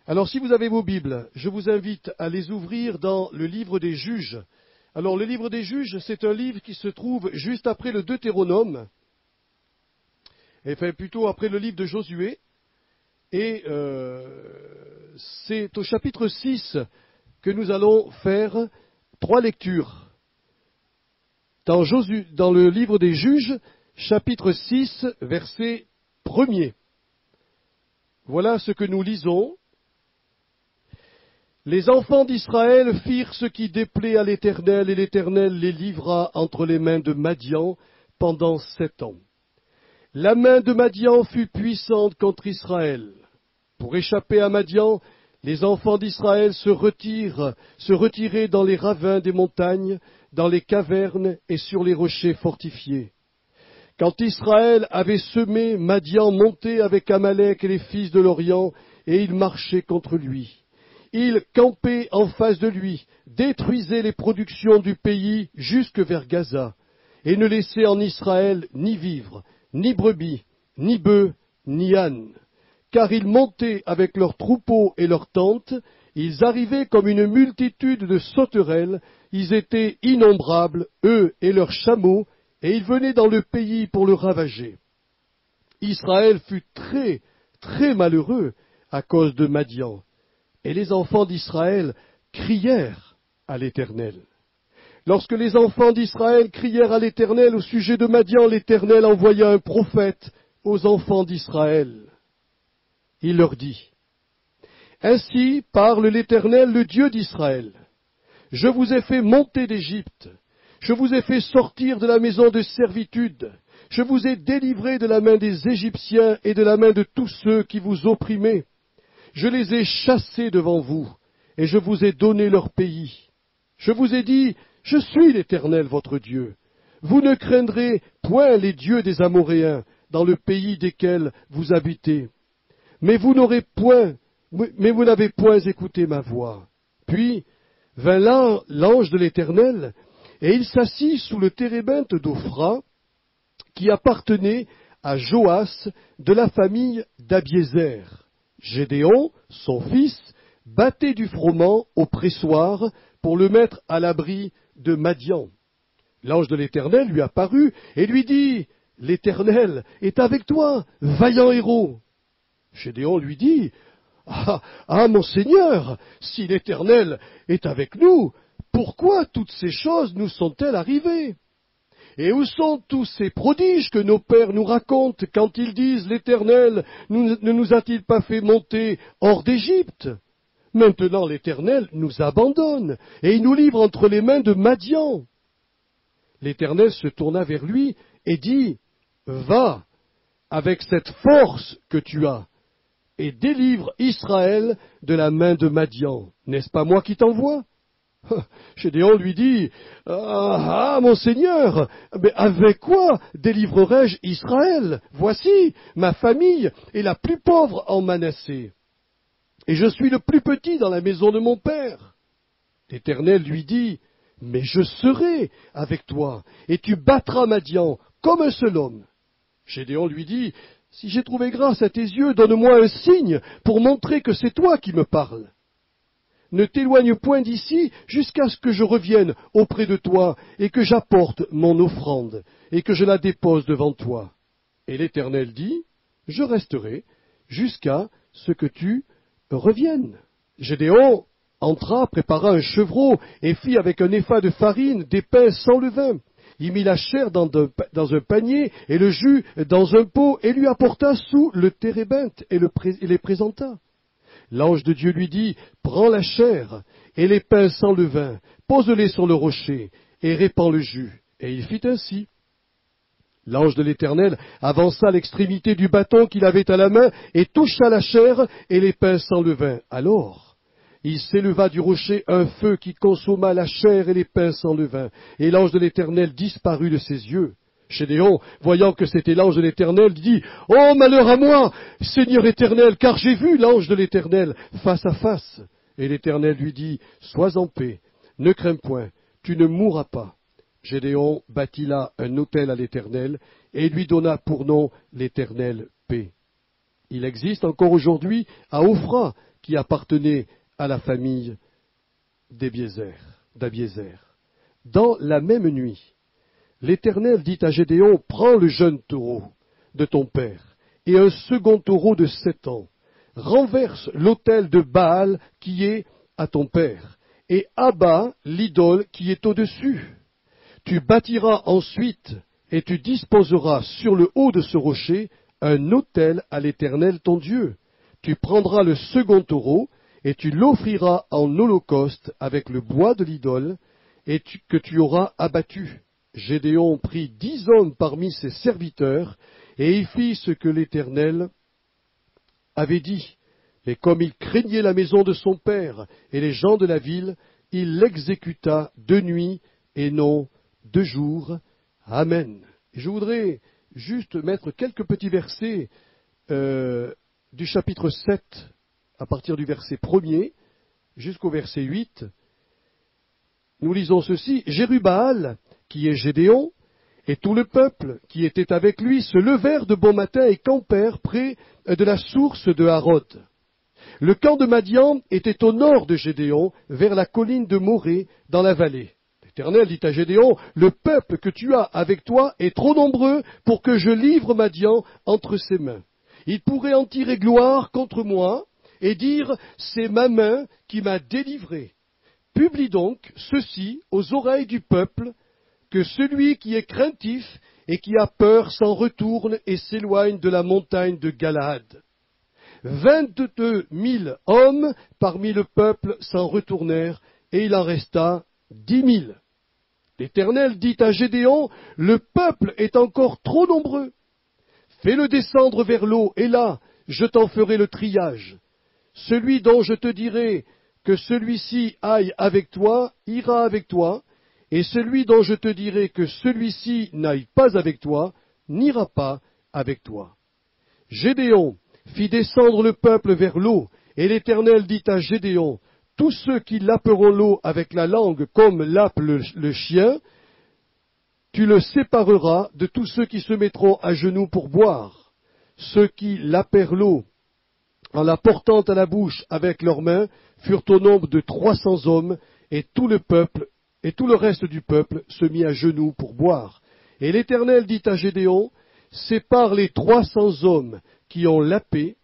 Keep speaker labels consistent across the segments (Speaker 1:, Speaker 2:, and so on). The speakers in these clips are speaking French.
Speaker 1: Alors, si vous avez vos Bibles, je vous invite à les ouvrir dans le livre des Juges. Alors, le livre des Juges, c'est un livre qui se trouve juste après le Deutéronome, enfin plutôt après le livre de Josué, et c'est au chapitre 6 que nous allons faire 3 lectures. Dans le livre des Juges, chapitre 6, verset 1er. Voilà ce que nous lisons. Les enfants d'Israël firent ce qui déplaît à l'Éternel, et l'Éternel les livra entre les mains de Madian pendant 7 ans. La main de Madian fut puissante contre Israël. Pour échapper à Madian, les enfants d'Israël se retiraient dans les ravins des montagnes, dans les cavernes et sur les rochers fortifiés. Quand Israël avait semé, Madian montait avec Amalek et les fils de l'Orient, et il marchait contre lui. Il campait en face de lui, détruisait les productions du pays jusque vers Gaza, et ne laissait en Israël ni vivres, ni brebis, ni bœufs, ni ânes. Car ils montaient avec leurs troupeaux et leurs tentes, ils arrivaient comme une multitude de sauterelles, ils étaient innombrables, eux et leurs chameaux, et ils venaient dans le pays pour le ravager. Israël fut très, très malheureux à cause de Madian. Et les enfants d'Israël crièrent à l'Éternel. Lorsque les enfants d'Israël crièrent à l'Éternel au sujet de Madian, l'Éternel envoya un prophète aux enfants d'Israël. Il leur dit, « Ainsi parle l'Éternel, le Dieu d'Israël. Je vous ai fait monter d'Égypte, je vous ai fait sortir de la maison de servitude, je vous ai délivré de la main des Égyptiens et de la main de tous ceux qui vous opprimaient. Je les ai chassés devant vous, et je vous ai donné leur pays. Je vous ai dit, je suis l'Éternel votre Dieu. Vous ne craindrez point les dieux des Amoréens dans le pays desquels vous habitez. Mais vous n'avez point écouté ma voix. Puis vint l'ange de l'Éternel, et il s'assit sous le térébinthe d'Ophra, qui appartenait à Joas de la famille d'Abiézer. Gédéon, son fils, battait du froment au pressoir pour le mettre à l'abri de Madian. L'ange de l'Éternel lui apparut et lui dit, « L'Éternel est avec toi, vaillant héros. » Gédéon lui dit, « mon Seigneur, si l'Éternel est avec nous, pourquoi toutes ces choses nous sont-elles arrivées ? Et où sont tous ces prodiges que nos pères nous racontent quand ils disent « L'Éternel ne nous a-t-il pas fait monter hors d'Égypte ?» Maintenant l'Éternel nous abandonne et il nous livre entre les mains de Madian. L'Éternel se tourna vers lui et dit « Va avec cette force que tu as et délivre Israël de la main de Madian. N'est-ce pas moi qui t'envoie ?» Gédéon lui dit, « mon Seigneur, mais avec quoi délivrerai-je Israël? Voici, ma famille est la plus pauvre en Manassé, et je suis le plus petit dans la maison de mon père. » L'Éternel lui dit, « Mais je serai avec toi, et tu battras Madian comme un seul homme. » Gédéon lui dit, « Si j'ai trouvé grâce à tes yeux, donne-moi un signe pour montrer que c'est toi qui me parles. Ne t'éloigne point d'ici jusqu'à ce que je revienne auprès de toi et que j'apporte mon offrande et que je la dépose devant toi. » Et l'Éternel dit, « Je resterai jusqu'à ce que tu reviennes. » Gédéon entra, prépara un chevreau et fit avec un épha de farine des pains sans levain. Il mit la chair dans un panier et le jus dans un pot et lui apporta sous le térébinthe et les présenta. L'ange de Dieu lui dit, « Prends la chair et les pains sans levain, pose-les sur le rocher et répands le jus. » Et il fit ainsi. L'ange de l'Éternel avança l'extrémité du bâton qu'il avait à la main et toucha la chair et les pains sans levain. Alors, il s'éleva du rocher un feu qui consuma la chair et les pains sans levain, et l'ange de l'Éternel disparut de ses yeux. Gédéon, voyant que c'était l'ange de l'Éternel, dit, « Oh, malheur à moi, Seigneur Éternel, car j'ai vu l'ange de l'Éternel face à face. » Et l'Éternel lui dit, « Sois en paix, ne crains point, tu ne mourras pas. » Gédéon bâtit là un autel à l'Éternel, et lui donna pour nom l'Éternel paix. Il existe encore aujourd'hui à Ophra, qui appartenait à la famille d'Abiézer. Dans la même nuit, l'Éternel dit à Gédéon, prends le jeune taureau de ton père et un second taureau de 7 ans, renverse l'autel de Baal qui est à ton père et abat l'idole qui est au-dessus. Tu bâtiras ensuite et tu disposeras sur le haut de ce rocher un autel à l'Éternel ton Dieu. Tu prendras le second taureau et tu l'offriras en holocauste avec le bois de l'idole que tu auras abattu. Gédéon prit 10 hommes parmi ses serviteurs et il fit ce que l'Éternel avait dit. Et comme il craignait la maison de son père et les gens de la ville, il l'exécuta de nuit et non de jour. Amen. Et je voudrais juste mettre quelques petits versets du chapitre 7, à partir du verset 1er jusqu'au verset 8. Nous lisons ceci. Jérubbaal, qui est Gédéon, et tout le peuple qui était avec lui se levèrent de bon matin et campèrent près de la source de Harod. Le camp de Madian était au nord de Gédéon, vers la colline de Morée, dans la vallée. L'Éternel dit à Gédéon, le peuple que tu as avec toi est trop nombreux pour que je livre Madian entre ses mains. Il pourrait en tirer gloire contre moi et dire, c'est ma main qui m'a délivré. Publie donc ceci aux oreilles du peuple, que celui qui est craintif et qui a peur s'en retourne et s'éloigne de la montagne de Galaad. 22 000 hommes parmi le peuple s'en retournèrent, et il en resta 10 000. L'Éternel dit à Gédéon, le peuple est encore trop nombreux. Fais-le descendre vers l'eau, et là, je t'en ferai le triage. Celui dont je te dirai que celui-ci aille avec toi, ira avec toi, et celui dont je te dirai que celui-ci n'aille pas avec toi, n'ira pas avec toi. Gédéon fit descendre le peuple vers l'eau, et l'Éternel dit à Gédéon, tous ceux qui laperont l'eau avec la langue comme lappe le chien, tu le sépareras de tous ceux qui se mettront à genoux pour boire. Ceux qui lapèrent l'eau en la portant à la bouche avec leurs mains furent au nombre de 300 hommes, et tout le reste du peuple se mit à genoux pour boire. Et l'Éternel dit à Gédéon, sépare les 300 hommes qui ont lappé,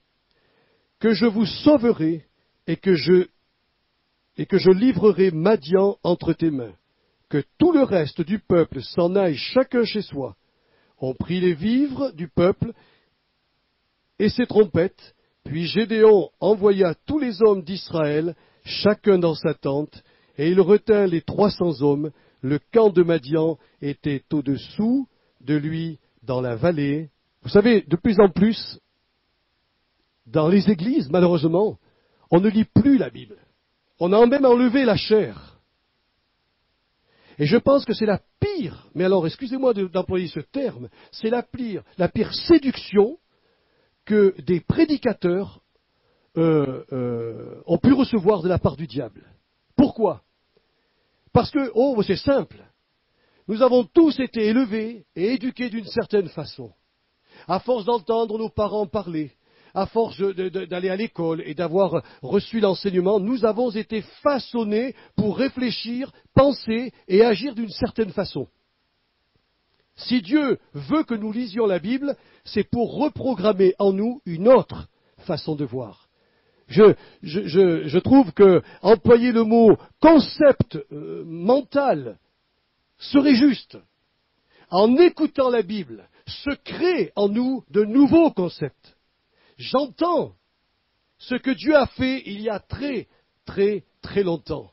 Speaker 1: que je vous sauverai et que je livrerai Madian entre tes mains. Que tout le reste du peuple s'en aille chacun chez soi. On prit les vivres du peuple et ses trompettes, puis Gédéon envoya tous les hommes d'Israël, chacun dans sa tente, et il retint les 300 hommes. Le camp de Madian était au-dessous de lui dans la vallée. Vous savez, de plus en plus, dans les églises, malheureusement, on ne lit plus la Bible. On a même enlevé la chair. Et je pense que c'est la pire, mais alors excusez-moi d'employer ce terme, c'est la pire séduction que des prédicateurs ont pu recevoir de la part du diable. Pourquoi? Parce que, c'est simple, nous avons tous été élevés et éduqués d'une certaine façon. À force d'entendre nos parents parler, à force d'aller à l'école et d'avoir reçu l'enseignement, nous avons été façonnés pour réfléchir, penser et agir d'une certaine façon. Si Dieu veut que nous lisions la Bible, c'est pour reprogrammer en nous une autre façon de voir. Je trouve que employer le mot concept mental serait juste. En écoutant la Bible, se crée en nous de nouveaux concepts. J'entends ce que Dieu a fait il y a très, très, très longtemps.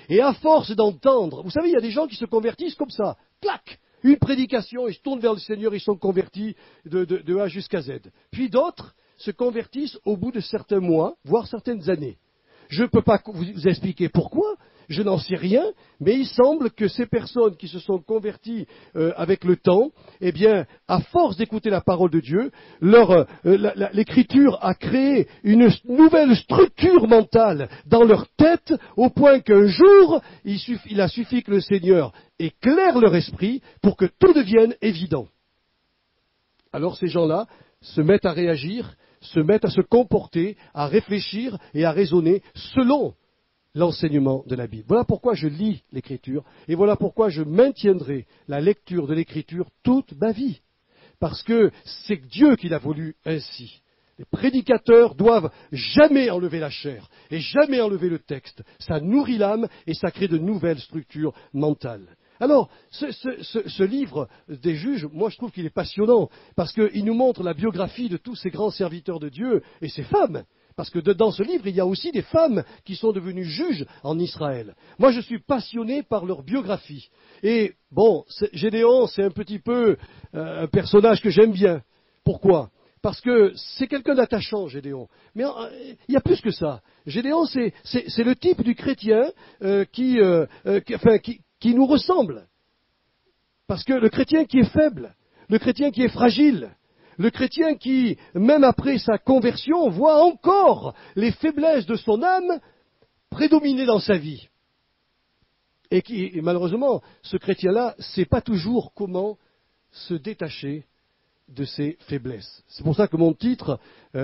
Speaker 1: Et à force d'entendre, vous savez, il y a des gens qui se convertissent comme ça, clac, une prédication, ils se tournent vers le Seigneur, ils sont convertis de A jusqu'à Z. Puis d'autres se convertissent au bout de certains mois, voire certaines années. Je ne peux pas vous expliquer pourquoi, je n'en sais rien, mais il semble que ces personnes qui se sont converties avec le temps, eh bien, à force d'écouter la parole de Dieu, l'Écriture a créé une nouvelle structure mentale dans leur tête, au point qu'un jour, il a suffi que le Seigneur éclaire leur esprit pour que tout devienne évident. Alors ces gens-là se mettent à réagir se mettent à se comporter, à réfléchir et à raisonner selon l'enseignement de la Bible. Voilà pourquoi je lis l'Écriture et voilà pourquoi je maintiendrai la lecture de l'Écriture toute ma vie. Parce que c'est Dieu qui l'a voulu ainsi. Les prédicateurs doivent jamais enlever la chair et jamais enlever le texte. Ça nourrit l'âme et ça crée de nouvelles structures mentales. Alors, ce livre des juges, moi je trouve qu'il est passionnant parce qu'il nous montre la biographie de tous ces grands serviteurs de Dieu et ces femmes. Parce que dans ce livre, il y a aussi des femmes qui sont devenues juges en Israël. Moi, je suis passionné par leur biographie. Et bon, Gédéon, c'est un petit peu un personnage que j'aime bien. Pourquoi ? Parce que c'est quelqu'un d'attachant, Gédéon. Mais il y a plus que ça. Gédéon, c'est le type du chrétien qui nous ressemble. Parce que le chrétien qui est faible, le chrétien qui est fragile, le chrétien qui, même après sa conversion, voit encore les faiblesses de son âme prédominer dans sa vie. Et malheureusement, ce chrétien-là ne sait pas toujours comment se détacher de ses faiblesses. C'est pour ça que mon titre,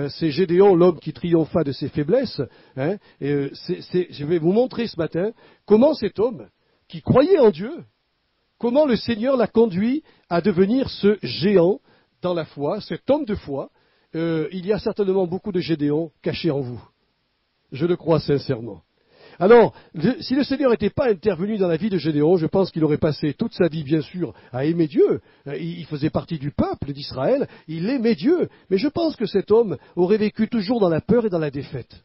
Speaker 1: c'est Gédéon, l'homme qui triompha de ses faiblesses. Hein, je vais vous montrer ce matin comment cet homme, qui croyait en Dieu, comment le Seigneur l'a conduit à devenir ce géant dans la foi, cet homme de foi. Il y a certainement beaucoup de Gédéons cachés en vous. Je le crois sincèrement. Alors, si le Seigneur n'était pas intervenu dans la vie de Gédéon, je pense qu'il aurait passé toute sa vie, bien sûr, à aimer Dieu. Il faisait partie du peuple d'Israël, il aimait Dieu. Mais je pense que cet homme aurait vécu toujours dans la peur et dans la défaite.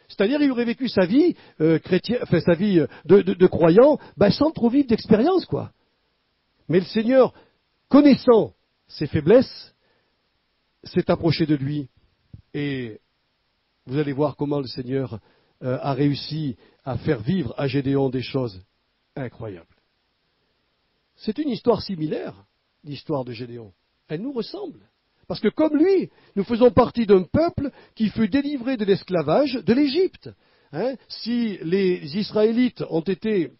Speaker 1: C'est-à-dire, il aurait vécu sa vie sa vie de croyant, sans trop vivre d'expérience, quoi. Mais le Seigneur, connaissant ses faiblesses, s'est approché de lui. Et vous allez voir comment le Seigneur a réussi à faire vivre à Gédéon des choses incroyables. C'est une histoire similaire, l'histoire de Gédéon. Elle nous ressemble. Parce que comme lui, nous faisons partie d'un peuple qui fut délivré de l'esclavage de l'Égypte. Si les Israélites ont été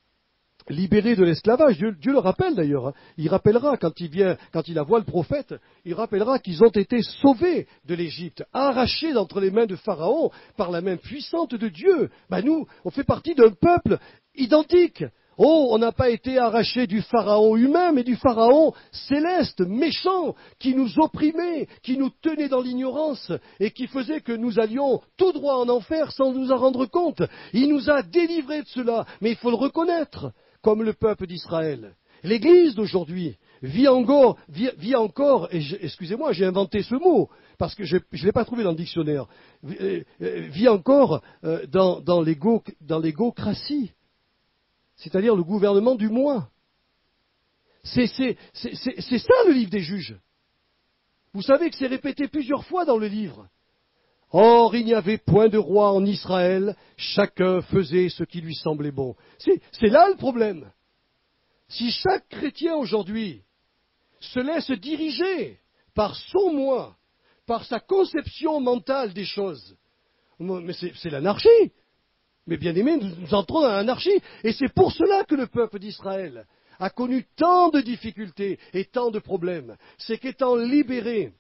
Speaker 1: libérés de l'esclavage, Dieu le rappelle d'ailleurs, il rappellera quand il voit le prophète, il rappellera qu'ils ont été sauvés de l'Égypte, arrachés d'entre les mains de Pharaon par la main puissante de Dieu. Nous, on fait partie d'un peuple identique. Oh, on n'a pas été arrachés du Pharaon humain, mais du Pharaon céleste, méchant, qui nous opprimait, qui nous tenait dans l'ignorance et qui faisait que nous allions tout droit en enfer sans nous en rendre compte. Il nous a délivrés de cela, mais il faut le reconnaître, comme le peuple d'Israël. L'Église d'aujourd'hui vit encore, excusez-moi, j'ai inventé ce mot, parce que je ne l'ai pas trouvé dans le dictionnaire, vit encore dans l'égocratie. C'est-à-dire le gouvernement du moi. C'est ça le livre des juges. Vous savez que c'est répété plusieurs fois dans le livre. Or, il n'y avait point de roi en Israël, chacun faisait ce qui lui semblait bon. C'est là le problème. Si chaque chrétien aujourd'hui se laisse diriger par son moi, par sa conception mentale des choses, mais c'est l'anarchie. Mais bien aimés, nous entrons dans l'anarchie. Et c'est pour cela que le peuple d'Israël a connu tant de difficultés et tant de problèmes. C'est qu'étant libéré,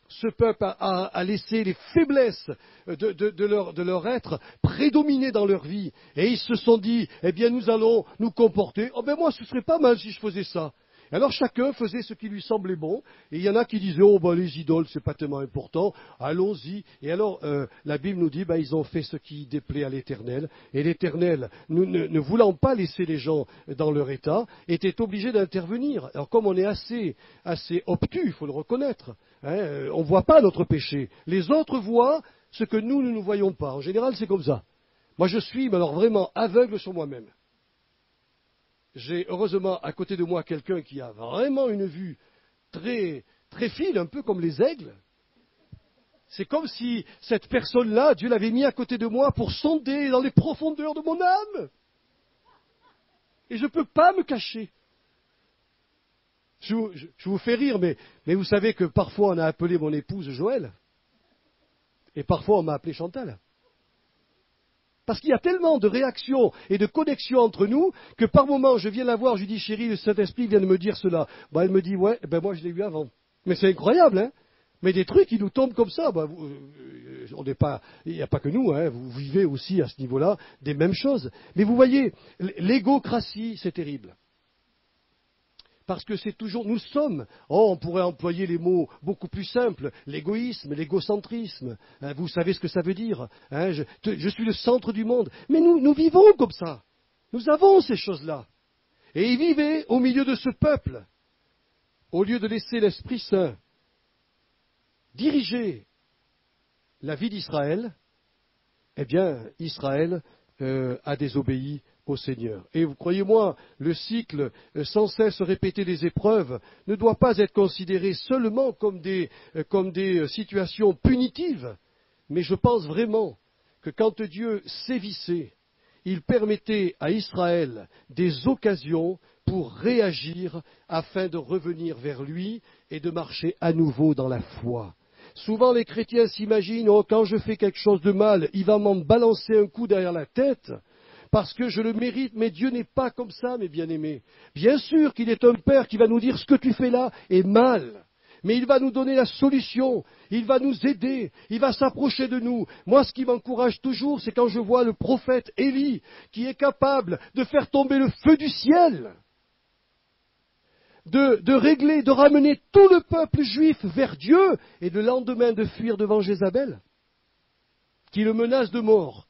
Speaker 1: ce peuple a laissé les faiblesses de leur être prédominer dans leur vie. Et ils se sont dit, eh bien nous allons nous comporter. Oh ben moi ce serait pas mal si je faisais ça. Et alors chacun faisait ce qui lui semblait bon, et il y en a qui disaient, oh ben les idoles c'est pas tellement important, allons-y. Et alors la Bible nous dit, ils ont fait ce qui déplaît à l'Éternel, et l'Éternel, ne voulant pas laisser les gens dans leur état, était obligé d'intervenir. Alors comme on est assez obtus, il faut le reconnaître, on ne voit pas notre péché. Les autres voient ce que nous ne voyons pas. En général c'est comme ça. Moi je suis alors vraiment aveugle sur moi-même. J'ai heureusement à côté de moi quelqu'un qui a vraiment une vue très, très fine, un peu comme les aigles. C'est comme si cette personne-là, Dieu l'avait mis à côté de moi pour sonder dans les profondeurs de mon âme. Et je ne peux pas me cacher. Je vous fais rire, mais vous savez que parfois on a appelé mon épouse Joël. Et parfois on m'a appelé Chantal. Parce qu'il y a tellement de réactions et de connexions entre nous que par moments je viens la voir, je lui dis chérie, le Saint-Esprit vient de me dire cela. Elle me dit ouais, moi je l'ai eu avant. Mais c'est incroyable, hein. Mais des trucs qui nous tombent comme ça, on n'est pas, il n'y a pas que nous, hein, vous vivez aussi à ce niveau-là des mêmes choses. Mais vous voyez, l'égocratie, c'est terrible. Parce que c'est toujours, nous sommes, on pourrait employer les mots beaucoup plus simples, l'égoïsme, l'égocentrisme, hein, vous savez ce que ça veut dire, hein, je suis le centre du monde. Mais nous vivons comme ça, nous avons ces choses-là. Et ils vivaient au milieu de ce peuple, au lieu de laisser l'Esprit Saint diriger la vie d'Israël, eh bien, Israël a désobéi au Seigneur. Et vous croyez-moi, le cycle sans cesse répété des épreuves ne doit pas être considéré seulement comme des situations punitives, mais je pense vraiment que quand Dieu sévissait, il permettait à Israël des occasions pour réagir afin de revenir vers lui et de marcher à nouveau dans la foi. Souvent les chrétiens s'imaginent, oh, quand je fais quelque chose de mal, il va m'en balancer un coup derrière la tête, parce que je le mérite, mais Dieu n'est pas comme ça, mes bien-aimés. Bien sûr qu'il est un Père qui va nous dire ce que tu fais là est mal, mais il va nous donner la solution, il va nous aider, il va s'approcher de nous. Moi, ce qui m'encourage toujours, c'est quand je vois le prophète Élie, qui est capable de faire tomber le feu du ciel, de régler, de ramener tout le peuple juif vers Dieu, et le lendemain de fuir devant Jézabel, qui le menace de mort.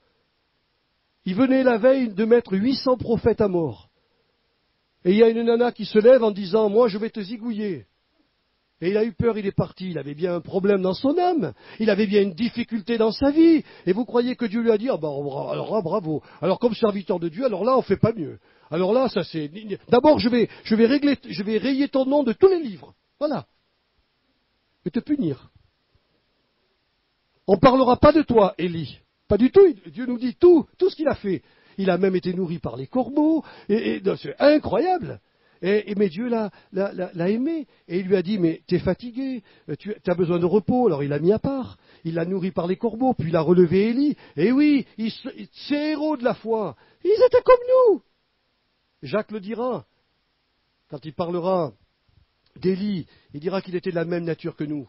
Speaker 1: Il venait la veille de mettre 800 prophètes à mort. Et il y a une nana qui se lève en disant, moi je vais te zigouiller. Et il a eu peur, il est parti. Il avait bien un problème dans son âme. Il avait bien une difficulté dans sa vie. Et vous croyez que Dieu lui a dit, alors là, bravo. Alors comme serviteur de Dieu, alors là, on fait pas mieux. Alors là, ça c'est... D'abord, je vais rayer ton nom de tous les livres. Voilà. Et te punir. On ne parlera pas de toi, Élie. Pas du tout. Dieu nous dit tout ce qu'il a fait. Il a même été nourri par les corbeaux. C'est incroyable. Mais Dieu l'a aimé. Et il lui a dit, mais tu es fatigué, tu as besoin de repos. Alors il l'a mis à part. Il l'a nourri par les corbeaux, puis il a relevé Élie. Et oui, ces héros de la foi, ils étaient comme nous. Jacques le dira. Quand il parlera d'Élie, il dira qu'il était de la même nature que nous.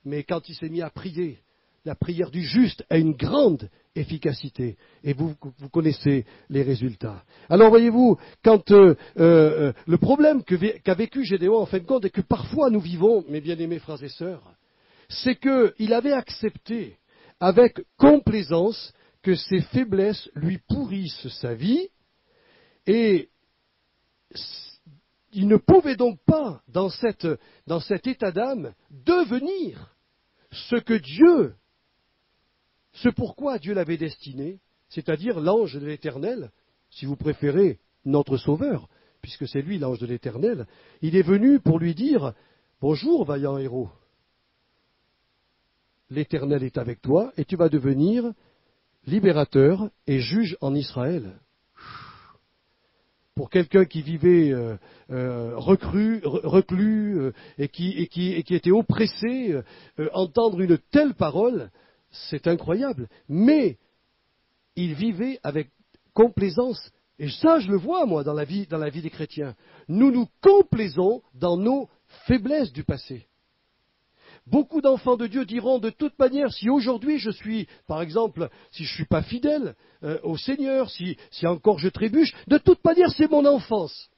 Speaker 1: Mais quand il s'est mis à prier, la prière du juste a une grande efficacité. Et vous connaissez les résultats. Alors voyez-vous, quand le problème qu'a vécu Gédéon, en fin de compte, et que parfois nous vivons, mes bien-aimés frères et sœurs, c'est qu'il avait accepté avec complaisance que ses faiblesses lui pourrissent sa vie, et il ne pouvait donc pas, dans cet état d'âme, devenir ce que Dieu, ce pourquoi Dieu l'avait destiné, c'est-à-dire l'ange de l'Éternel, si vous préférez, notre Sauveur, puisque c'est lui l'ange de l'Éternel. Il est venu pour lui dire, « Bonjour, vaillant héros, l'Éternel est avec toi et tu vas devenir libérateur et juge en Israël. » Pour quelqu'un qui vivait reclus et qui était oppressé, entendre une telle parole, c'est incroyable. Mais il vivait avec complaisance. Et ça, je le vois, moi, dans la vie des chrétiens. Nous nous complaisons dans nos faiblesses du passé. Beaucoup d'enfants de Dieu diront, de toute manière, si aujourd'hui je suis, par exemple, si je ne suis pas fidèle au Seigneur, si encore je trébuche, de toute manière, c'est mon enfance.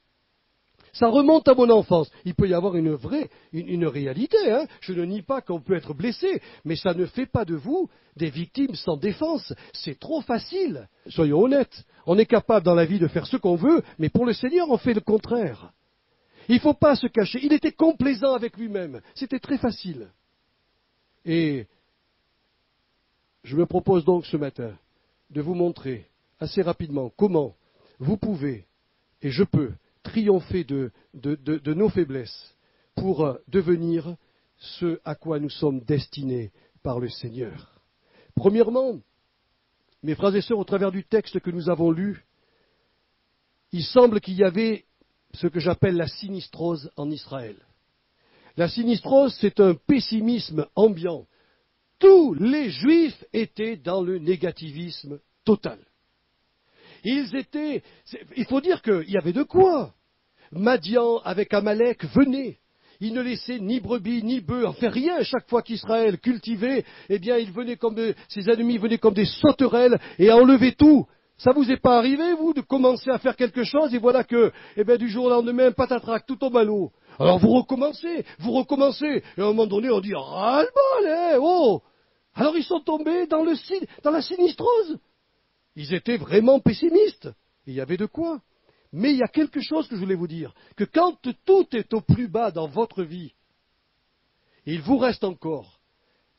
Speaker 1: Ça remonte à mon enfance. Il peut y avoir une réalité, hein. Je ne nie pas qu'on peut être blessé, mais ça ne fait pas de vous des victimes sans défense. C'est trop facile. Soyons honnêtes. On est capable dans la vie de faire ce qu'on veut, mais pour le Seigneur, on fait le contraire. Il ne faut pas se cacher. Il était complaisant avec lui-même. C'était très facile. Et je me propose donc ce matin de vous montrer assez rapidement comment vous pouvez, et je peux, triompher de nos faiblesses pour devenir ce à quoi nous sommes destinés par le Seigneur. Premièrement, mes frères et sœurs, au travers du texte que nous avons lu, il semble qu'il y avait ce que j'appelle la sinistrose en Israël. La sinistrose, c'est un pessimisme ambiant. Tous les Juifs étaient dans le négativisme total. Il faut dire qu'il y avait de quoi. Madian avec Amalek venait. il ne laissait ni brebis, ni bœufs, enfin rien. Chaque fois qu'Israël cultivait, eh bien, ses ennemis venaient comme des sauterelles et enlevaient tout. Ça vous est pas arrivé, vous, de commencer à faire quelque chose et voilà que, eh bien, du jour au lendemain, patatrac, tout tombe à l'eau. Alors vous recommencez. Et à un moment donné, on dit, ras-le-bol, hein, oh! Alors ils sont tombés dans la sinistrose. Ils étaient vraiment pessimistes. Et il y avait de quoi. Mais il y a quelque chose que je voulais vous dire, que quand tout est au plus bas dans votre vie, il vous reste encore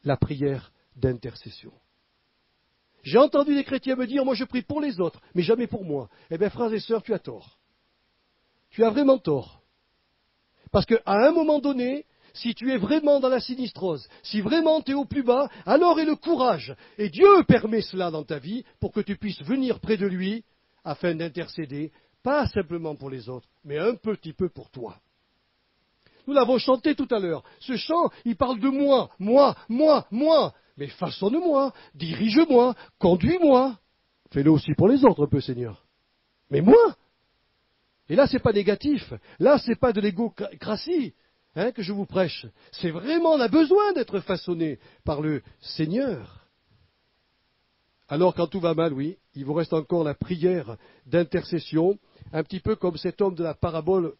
Speaker 1: la prière d'intercession. J'ai entendu des chrétiens me dire, moi je prie pour les autres, mais jamais pour moi. Eh bien, frères et sœurs, tu as tort. Tu as vraiment tort. Parce qu'à un moment donné, si tu es vraiment dans la sinistrose, si vraiment tu es au plus bas, alors aie le courage. Et Dieu permet cela dans ta vie pour que tu puisses venir près de lui afin d'intercéder, pas simplement pour les autres, mais un petit peu pour toi. Nous l'avons chanté tout à l'heure. Ce chant, il parle de moi, moi, moi, moi. Mais façonne-moi, dirige-moi, conduis-moi. Fais-le aussi pour les autres un peu, Seigneur. Mais moi. Et là, c'est pas négatif. Là, c'est pas de l'égocratie que je vous prêche. C'est vraiment, on a besoin d'être façonné par le Seigneur. Alors, quand tout va mal, oui, il vous reste encore la prière d'intercession, un petit peu comme cet homme de la parabole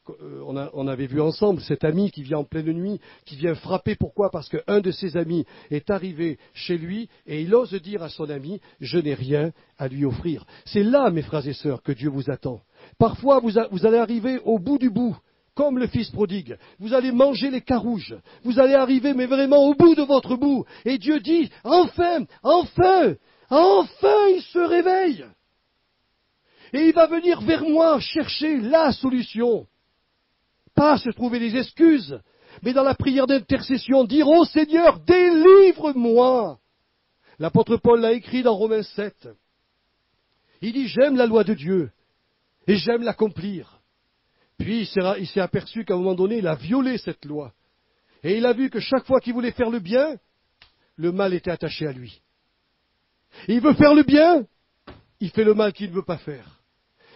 Speaker 1: on avait vu ensemble, cet ami qui vient en pleine nuit, qui vient frapper. Pourquoi? Parce qu'un de ses amis est arrivé chez lui et il ose dire à son ami, je n'ai rien à lui offrir. C'est là, mes frères et sœurs, que Dieu vous attend. Parfois, vous allez arriver au bout du bout, comme le fils prodigue. Vous allez manger les carouges. Vous allez arriver, mais vraiment au bout de votre bout. Et Dieu dit, enfin, enfin, enfin, il se réveille. Et il va venir vers moi chercher la solution. Pas se trouver des excuses, mais dans la prière d'intercession, dire, ô Seigneur, délivre-moi. L'apôtre Paul l'a écrit dans Romains 7. Il dit, j'aime la loi de Dieu, et j'aime l'accomplir. Puis il s'est aperçu qu'à un moment donné, il a violé cette loi. Et il a vu que chaque fois qu'il voulait faire le bien, le mal était attaché à lui. Et il veut faire le bien, il fait le mal qu'il ne veut pas faire.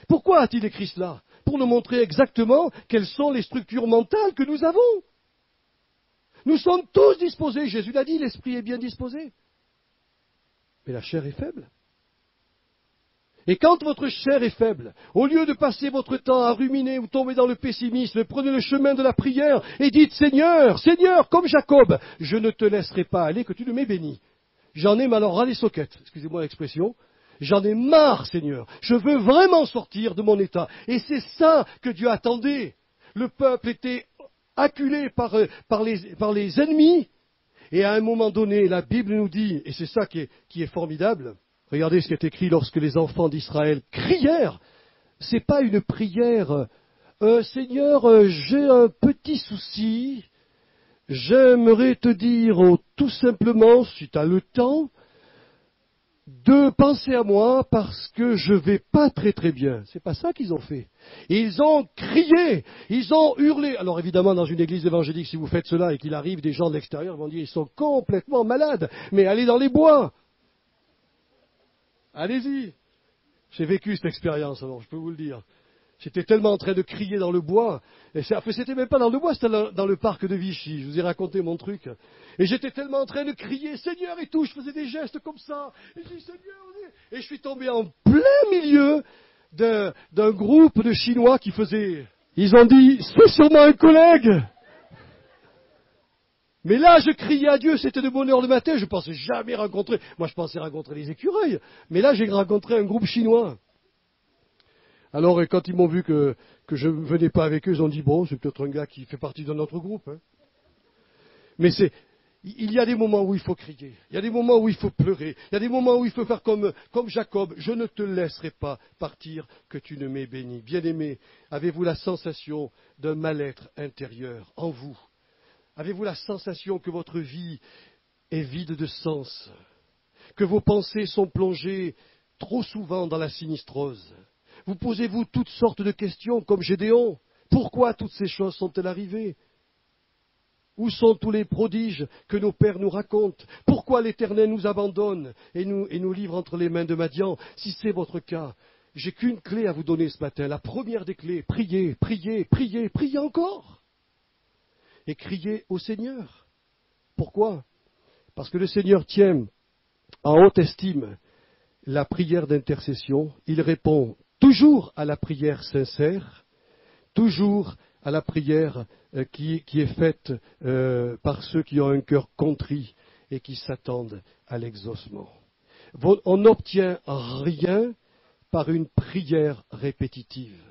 Speaker 1: Pourquoi a-t-il écrit cela? Pour nous montrer exactement quelles sont les structures mentales que nous avons. Nous sommes tous disposés, Jésus l'a dit, l'esprit est bien disposé. Mais la chair est faible. Et quand votre chair est faible, au lieu de passer votre temps à ruminer ou tomber dans le pessimisme, prenez le chemin de la prière et dites, Seigneur, Seigneur, comme Jacob, je ne te laisserai pas aller, que tu ne m'aies béni. J'en ai malheur ras les soquettes, excusez-moi l'expression. J'en ai marre, Seigneur. Je veux vraiment sortir de mon état. Et c'est ça que Dieu attendait. Le peuple était acculé par les ennemis. Et à un moment donné, la Bible nous dit, et c'est ça qui est formidable, regardez ce qui est écrit lorsque les enfants d'Israël crièrent. C'est pas une prière, Seigneur, j'ai un petit souci, j'aimerais te dire tout simplement, si tu as le temps, de penser à moi parce que je vais pas très très bien. C'est pas ça qu'ils ont fait. Ils ont crié, ils ont hurlé. Alors évidemment, dans une église évangélique, si vous faites cela et qu'il arrive des gens de l'extérieur, ils vont dire ils sont complètement malades. Mais allez dans les bois. Allez-y. J'ai vécu cette expérience, alors je peux vous le dire. J'étais tellement en train de crier dans le bois, et c'était même pas dans le bois, c'était dans le parc de Vichy, je vous ai raconté mon truc. Et j'étais tellement en train de crier, Seigneur et tout, je faisais des gestes comme ça, et je dis, Seigneur, et je suis tombé en plein milieu d'un groupe de Chinois qui faisaient, ils ont dit, c'est sûrement un collègue. Mais là, je criais à Dieu, c'était de bonne heure le matin, je pensais jamais rencontrer, moi je pensais rencontrer les écureuils, mais là j'ai rencontré un groupe chinois. Alors, quand ils m'ont vu que je ne venais pas avec eux, ils ont dit, bon, c'est peut-être un gars qui fait partie de notre groupe. Hein. Mais il y a des moments où il faut crier, il y a des moments où il faut pleurer, il y a des moments où il faut faire comme Jacob, je ne te laisserai pas partir que tu ne m'aies béni. Bien-aimé, avez-vous la sensation d'un mal-être intérieur en vous? Avez-vous la sensation que votre vie est vide de sens? Que vos pensées sont plongées trop souvent dans la sinistrose? Vous posez-vous toutes sortes de questions comme Gédéon. Pourquoi toutes ces choses sont-elles arrivées? Où sont tous les prodiges que nos pères nous racontent? Pourquoi l'Éternel nous abandonne et nous livre entre les mains de Madian? Si c'est votre cas, j'ai qu'une clé à vous donner ce matin. La première des clés, priez, priez, priez, priez encore. et crier au Seigneur. Pourquoi? Parce que le Seigneur tient en haute estime la prière d'intercession. Il répond toujours à la prière sincère, toujours à la prière qui est faite par ceux qui ont un cœur contrit et qui s'attendent à l'exaucement. On n'obtient rien par une prière répétitive,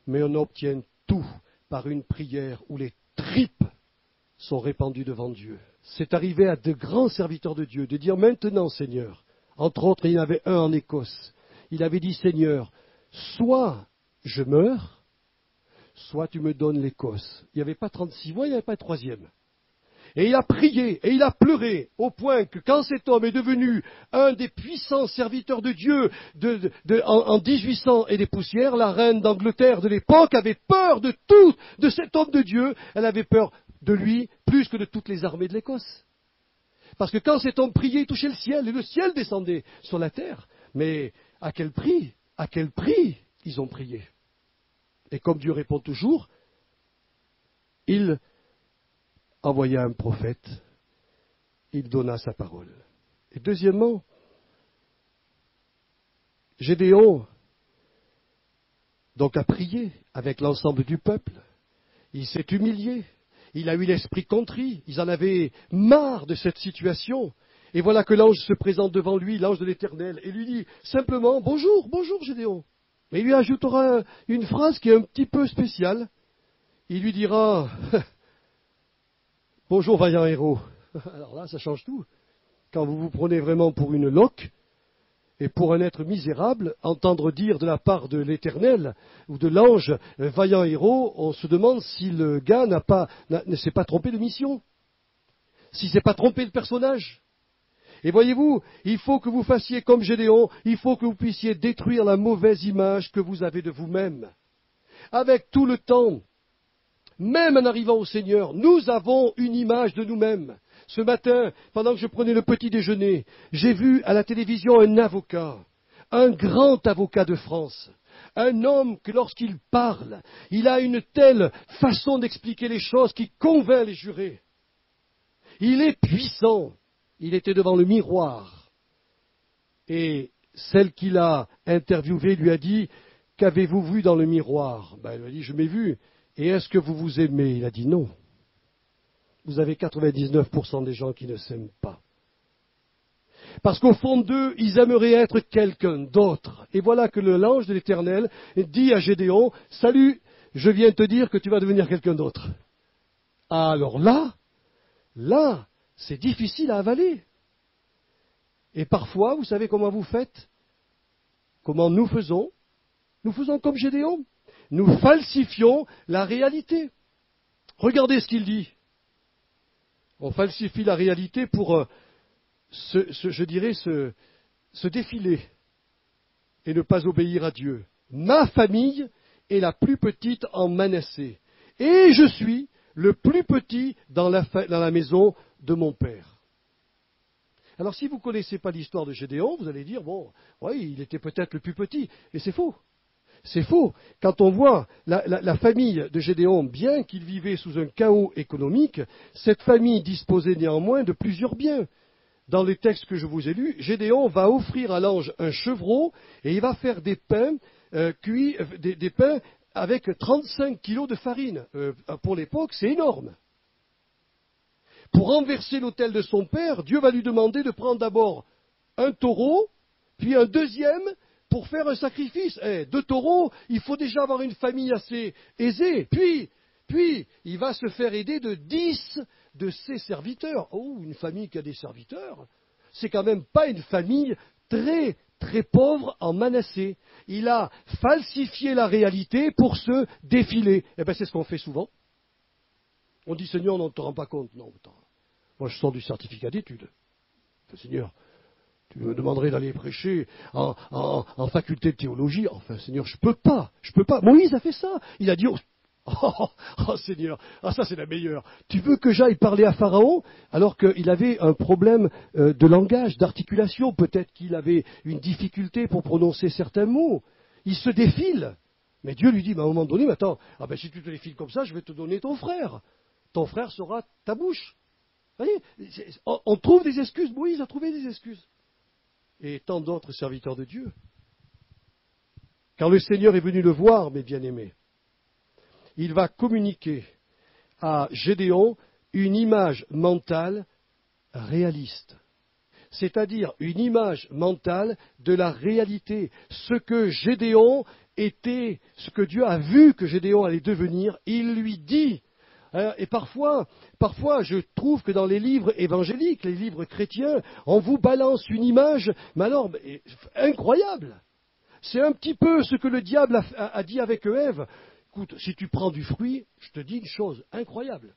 Speaker 1: mais on obtient tout par une prière où les tripes sont répandues devant Dieu. C'est arrivé à de grands serviteurs de Dieu de dire maintenant, Seigneur, entre autres, il y en avait un en Écosse, il avait dit, Seigneur, soit je meurs, soit tu me donnes l'Écosse. Il n'y avait pas 36 voix, il n'y avait pas de troisième. Et il a prié, et il a pleuré, au point que quand cet homme est devenu un des puissants serviteurs de Dieu en 1800 et des poussières, la reine d'Angleterre de l'époque avait peur de tout, de cet homme de Dieu. Elle avait peur de lui plus que de toutes les armées de l'Écosse. Parce que quand cet homme priait, il touchait le ciel, et le ciel descendait sur la terre. Mais à quel prix ils ont prié? Et comme Dieu répond toujours, il envoya un prophète, il donna sa parole. Et deuxièmement, Gédéon donc a prié avec l'ensemble du peuple. Il s'est humilié, il a eu l'esprit contrit, ils en avaient marre de cette situation. Et voilà que l'ange se présente devant lui, l'ange de l'Éternel, et lui dit simplement « Bonjour, bonjour Gédéon ». Et il lui ajoutera une phrase qui est un petit peu spéciale. Il lui dira « Bonjour vaillant héros ». Alors là, ça change tout. Quand vous vous prenez vraiment pour une loque, et pour un être misérable, entendre dire de la part de l'Éternel ou de l'ange vaillant héros, on se demande si le gars ne s'est pas trompé de mission, s'il ne s'est pas trompé de personnage. Et voyez-vous, il faut que vous fassiez comme Gédéon, il faut que vous puissiez détruire la mauvaise image que vous avez de vous-même. Avec tout le temps, même en arrivant au Seigneur, nous avons une image de nous-mêmes. Ce matin, pendant que je prenais le petit déjeuner, j'ai vu à la télévision un avocat, un grand avocat de France, un homme que lorsqu'il parle, il a une telle façon d'expliquer les choses qui convainc les jurés. Il est puissant. Il était devant le miroir. Et celle qui l'a interviewé lui a dit « Qu'avez-vous vu dans le miroir ?» Elle lui a dit « Je m'ai vu. Et est-ce que vous vous aimez ?» Il a dit « Non. » Vous avez 99% des gens qui ne s'aiment pas. Parce qu'au fond d'eux, ils aimeraient être quelqu'un d'autre. Et voilà que l'ange de l'Éternel dit à Gédéon « Salut, je viens te dire que tu vas devenir quelqu'un d'autre. » Alors là, c'est difficile à avaler. Et parfois, vous savez comment vous faites? Comment nous faisons? Nous faisons comme Gédéon. Nous falsifions la réalité. Regardez ce qu'il dit. On falsifie la réalité pour, se défiler et ne pas obéir à Dieu. Ma famille est la plus petite en Manassé. Et je suis le plus petit dans la maison de mon père. Alors si vous ne connaissez pas l'histoire de Gédéon, vous allez dire, bon, oui, il était peut-être le plus petit. Et c'est faux. C'est faux. Quand on voit la famille de Gédéon, bien qu'il vivait sous un chaos économique, cette famille disposait néanmoins de plusieurs biens. Dans les textes que je vous ai lus, Gédéon va offrir à l'ange un chevreau et il va faire des pains cuits, des pains avec 35 kilos de farine. Pour l'époque, c'est énorme. Pour renverser l'autel de son père, Dieu va lui demander de prendre d'abord un taureau, puis un deuxième pour faire un sacrifice. 2 taureaux, il faut déjà avoir une famille assez aisée. Puis, il va se faire aider de 10 de ses serviteurs. Oh, une famille qui a des serviteurs, c'est quand même pas une famille très, très pauvre en Manassé. Il a falsifié la réalité pour se défiler. C'est ce qu'on fait souvent. On dit, Seigneur, on ne te rend pas compte. Non, attends. Moi, je sors du certificat d'études. Seigneur, tu me demanderais d'aller prêcher en faculté de théologie. Enfin, Seigneur, je peux pas. Moïse a fait ça. Il a dit, oh Seigneur, ça c'est la meilleure. Tu veux que j'aille parler à Pharaon alors qu'il avait un problème de langage, d'articulation. Peut-être qu'il avait une difficulté pour prononcer certains mots. Il se défile. Mais Dieu lui dit, à un moment donné, attends, si tu te défiles comme ça, je vais te donner ton frère. ton frère sera ta bouche. Vous voyez, on trouve des excuses. Moïse a trouvé des excuses. Et tant d'autres serviteurs de Dieu. Quand le Seigneur est venu le voir, mes bien-aimés, il va communiquer à Gédéon une image mentale réaliste. C'est-à-dire une image mentale de la réalité. Ce que Gédéon était, ce que Dieu a vu que Gédéon allait devenir, il lui dit. Et parfois, je trouve que dans les livres évangéliques, les livres chrétiens, on vous balance une image, mais alors, incroyable. C'est un petit peu ce que le diable a dit avec Ève. Écoute, si tu prends du fruit, je te dis une chose incroyable.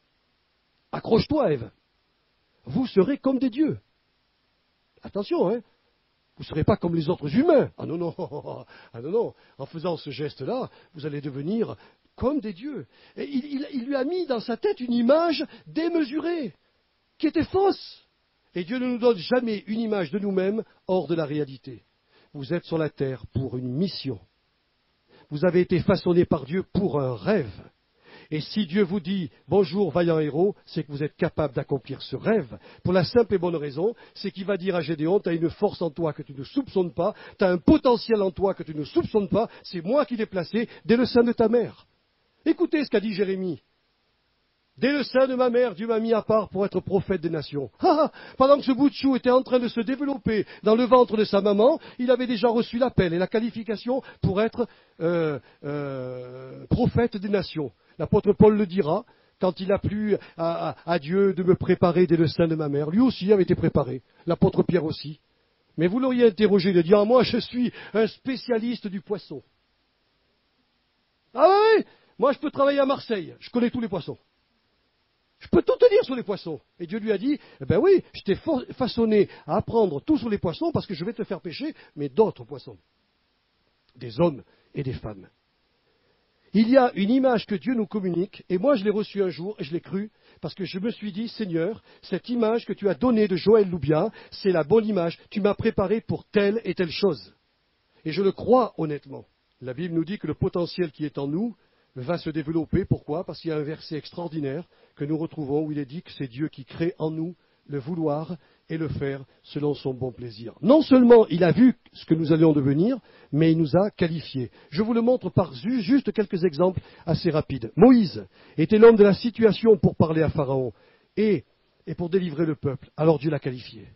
Speaker 1: Accroche-toi, Ève. Vous serez comme des dieux. Attention, hein. Vous ne serez pas comme les autres humains. Ah non, non, ah non, non. En faisant ce geste-là, vous allez devenir comme des dieux. Et il lui a mis dans sa tête une image démesurée, qui était fausse. Et Dieu ne nous donne jamais une image de nous-mêmes hors de la réalité. Vous êtes sur la terre pour une mission. Vous avez été façonné par Dieu pour un rêve. Et si Dieu vous dit « Bonjour, vaillant héros », c'est que vous êtes capable d'accomplir ce rêve. Pour la simple et bonne raison, c'est qu'il va dire à Gédéon « Tu as une force en toi que tu ne soupçonnes pas, tu as un potentiel en toi que tu ne soupçonnes pas, c'est moi qui l'ai placé dès le sein de ta mère. » Écoutez ce qu'a dit Jérémie. Dès le sein de ma mère, Dieu m'a mis à part pour être prophète des nations. Pendant que ce bout de chou était en train de se développer dans le ventre de sa maman, il avait déjà reçu l'appel et la qualification pour être prophète des nations. L'apôtre Paul le dira, quand il a plu à Dieu de me préparer dès le sein de ma mère. Lui aussi avait été préparé, l'apôtre Pierre aussi. Mais vous l'auriez interrogé de dire, moi je suis un spécialiste du poisson. Ah oui, moi je peux travailler à Marseille, je connais tous les poissons. Je peux tout te dire sur les poissons. Et Dieu lui a dit, eh ben oui, je t'ai façonné à apprendre tout sur les poissons parce que je vais te faire pêcher, mais d'autres poissons. Des hommes et des femmes. Il y a une image que Dieu nous communique, et moi je l'ai reçue un jour, et je l'ai crue, parce que je me suis dit, Seigneur, cette image que tu as donnée de Joël Loubia, c'est la bonne image, tu m'as préparé pour telle et telle chose. Et je le crois honnêtement. La Bible nous dit que le potentiel qui est en nous va se développer. Pourquoi? Parce qu'il y a un verset extraordinaire que nous retrouvons où il est dit que c'est Dieu qui crée en nous le vouloir et le faire selon son bon plaisir. Non seulement il a vu ce que nous allions devenir, mais il nous a qualifiés. Je vous le montre par juste quelques exemples assez rapides. Moïse était l'homme de la situation pour parler à Pharaon et pour délivrer le peuple. Alors Dieu l'a qualifié.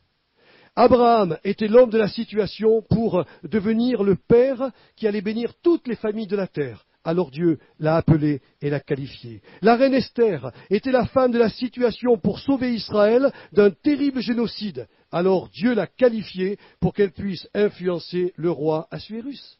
Speaker 1: Abraham était l'homme de la situation pour devenir le père qui allait bénir toutes les familles de la terre. Alors Dieu l'a appelé et l'a qualifié. La reine Esther était la femme de la situation pour sauver Israël d'un terrible génocide. Alors Dieu l'a qualifiée pour qu'elle puisse influencer le roi Assuérus,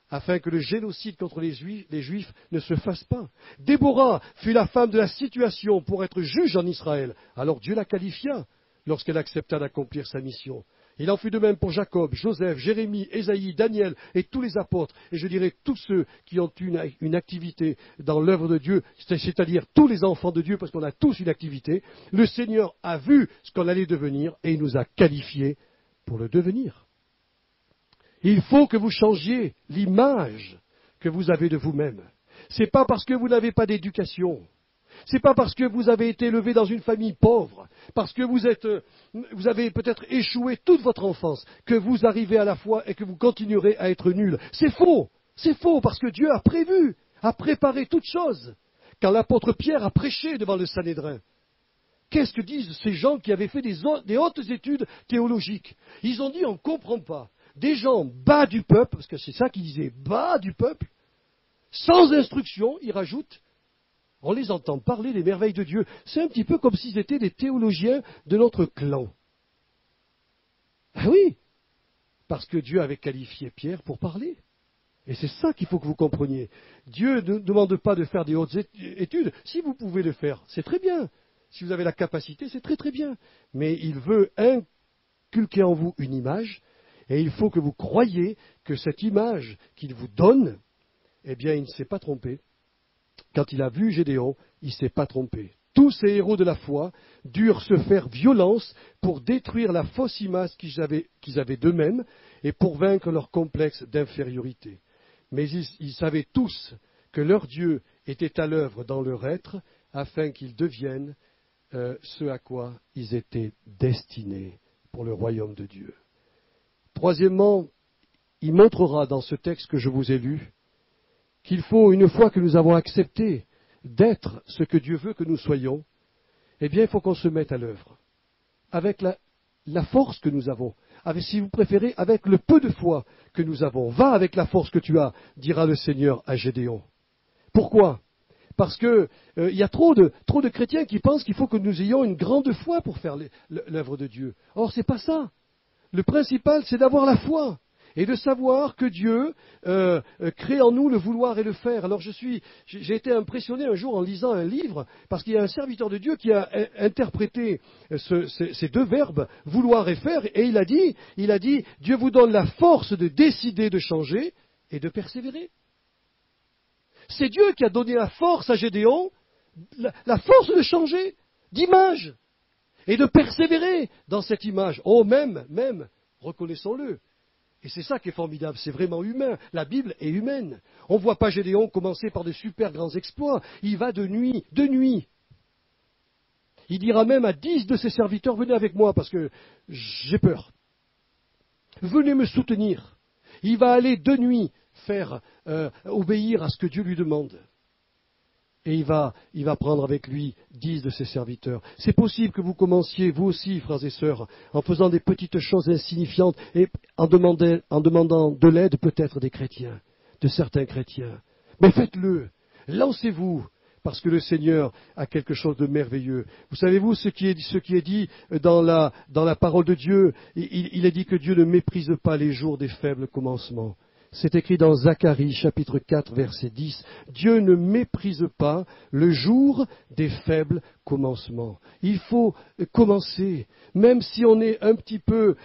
Speaker 1: afin que le génocide contre les Juifs ne se fasse pas. Déborah fut la femme de la situation pour être juge en Israël. Alors Dieu la qualifia lorsqu'elle accepta d'accomplir sa mission. Il en fut de même pour Jacob, Joseph, Jérémie, Ésaïe, Daniel et tous les apôtres, et je dirais tous ceux qui ont une activité dans l'œuvre de Dieu, c'est-à-dire tous les enfants de Dieu, parce qu'on a tous une activité. Le Seigneur a vu ce qu'on allait devenir et il nous a qualifiés pour le devenir. Il faut que vous changiez l'image que vous avez de vous-même. Ce n'est pas parce que vous n'avez pas d'éducation. Ce n'est pas parce que vous avez été élevé dans une famille pauvre, parce que vous avez peut-être échoué toute votre enfance, que vous arrivez à la foi et que vous continuerez à être nul. C'est faux parce que Dieu a prévu, a préparé toutes choses. Quand l'apôtre Pierre a prêché devant le Sanhédrin, qu'est-ce que disent ces gens qui avaient fait des hautes études théologiques? Ils ont dit, on ne comprend pas. Des gens bas du peuple, parce que c'est ça qu'ils disaient, bas du peuple, sans instruction, ils rajoutent, on les entend parler des merveilles de Dieu. C'est un petit peu comme s'ils étaient des théologiens de notre clan. Ah oui, parce que Dieu avait qualifié Pierre pour parler. Et c'est ça qu'il faut que vous compreniez. Dieu ne demande pas de faire des hautes études. Si vous pouvez le faire, c'est très bien. Si vous avez la capacité, c'est très très bien. Mais il veut inculquer en vous une image, et il faut que vous croyiez que cette image qu'il vous donne, eh bien, il ne s'est pas trompé. Quand il a vu Gédéon, il ne s'est pas trompé. Tous ces héros de la foi durent se faire violence pour détruire la fausse image qu'ils avaient d'eux-mêmes et pour vaincre leur complexe d'infériorité. Mais ils savaient tous que leur Dieu était à l'œuvre dans leur être afin qu'ils deviennent ce à quoi ils étaient destinés pour le royaume de Dieu. Troisièmement, il montrera dans ce texte que je vous ai lu qu'il faut, une fois que nous avons accepté d'être ce que Dieu veut que nous soyons, eh bien, il faut qu'on se mette à l'œuvre, avec la force que nous avons, avec, si vous préférez, avec le peu de foi que nous avons. Va avec la force que tu as, dira le Seigneur à Gédéon. Pourquoi ? Parce que il y a trop de chrétiens qui pensent qu'il faut que nous ayons une grande foi pour faire l'œuvre de Dieu. Or, c'est pas ça. Le principal, c'est d'avoir la foi et de savoir que Dieu crée en nous le vouloir et le faire. Alors j'ai été impressionné un jour en lisant un livre, parce qu'il y a un serviteur de Dieu qui a interprété ces deux verbes, vouloir et faire, et il a dit, Dieu vous donne la force de décider de changer et de persévérer. C'est Dieu qui a donné la force à Gédéon, la force de changer d'image et de persévérer dans cette image. Oh, même, reconnaissons-le. Et c'est ça qui est formidable, c'est vraiment humain. La Bible est humaine. On ne voit pas Gédéon commencer par de super grands exploits. Il va de nuit. Il dira même à 10 de ses serviteurs, venez avec moi parce que j'ai peur. Venez me soutenir. Il va aller de nuit faire obéir à ce que Dieu lui demande. Et il va prendre avec lui 10 de ses serviteurs. C'est possible que vous commenciez, vous aussi, frères et sœurs, en faisant des petites choses insignifiantes et en demandant de l'aide peut-être des chrétiens, de certains chrétiens. Mais faites-le, lancez-vous, parce que le Seigneur a quelque chose de merveilleux. Vous savez-vous ce qui est dit dans la parole de Dieu? Il est dit que Dieu ne méprise pas les jours des faibles commencements. C'est écrit dans Zacharie chapitre 4 verset 10. Dieu ne méprise pas le jour des faibles commencements. Il faut commencer, même si on est un petit peu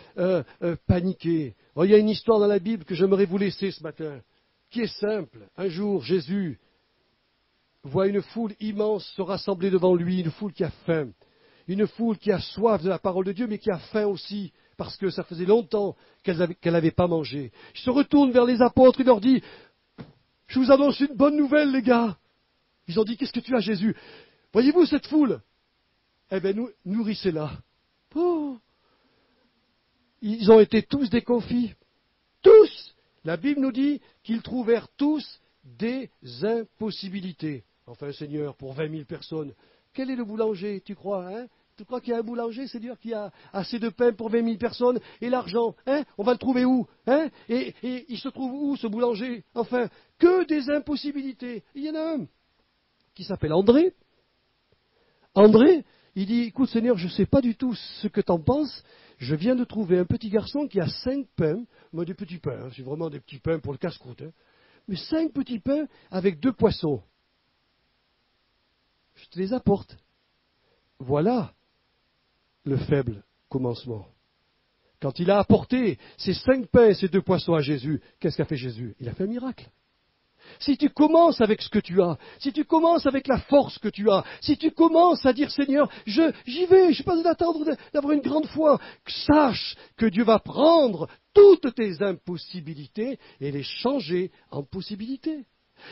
Speaker 1: paniqué. Oh, il y a une histoire dans la Bible que j'aimerais vous laisser ce matin, qui est simple. Un jour, Jésus voit une foule immense se rassembler devant lui, une foule qui a faim, une foule qui a soif de la parole de Dieu, mais qui a faim aussi, parce que ça faisait longtemps qu'elle n'avait pas mangé. Il se retourne vers les apôtres et leur dit, je vous annonce une bonne nouvelle, les gars. Ils ont dit, qu'est-ce que tu as, Jésus? Voyez-vous cette foule? Eh bien, nourrissez-la. Oh. Ils ont été tous déconfits. Tous. La Bible nous dit qu'ils trouvèrent tous des impossibilités. Enfin, Seigneur, pour 20 000 personnes, quel est le boulanger, tu crois, hein? Tu crois qu'il y a un boulanger, Seigneur, qui a assez de pain pour 20 000 personnes? Et l'argent, hein? On va le trouver où, hein? Et il se trouve où, ce boulanger? Enfin, que des impossibilités. Il y en a un qui s'appelle André. André, il dit, écoute Seigneur, je ne sais pas du tout ce que tu en penses. Je viens de trouver un petit garçon qui a 5 pains, moi des petits pains, hein, c'est vraiment des petits pains pour le casse-croûte, hein, mais 5 petits pains avec 2 poissons. Je te les apporte. Voilà le faible commencement. Quand il a apporté ces 5 pains et ces 2 poissons à Jésus, qu'est-ce qu'a fait Jésus? Il a fait un miracle. Si tu commences avec ce que tu as, si tu commences avec la force que tu as, si tu commences à dire Seigneur, j'y vais, je n'ai pas besoin d'attendre d'avoir une grande foi, sache que Dieu va prendre toutes tes impossibilités et les changer en possibilités.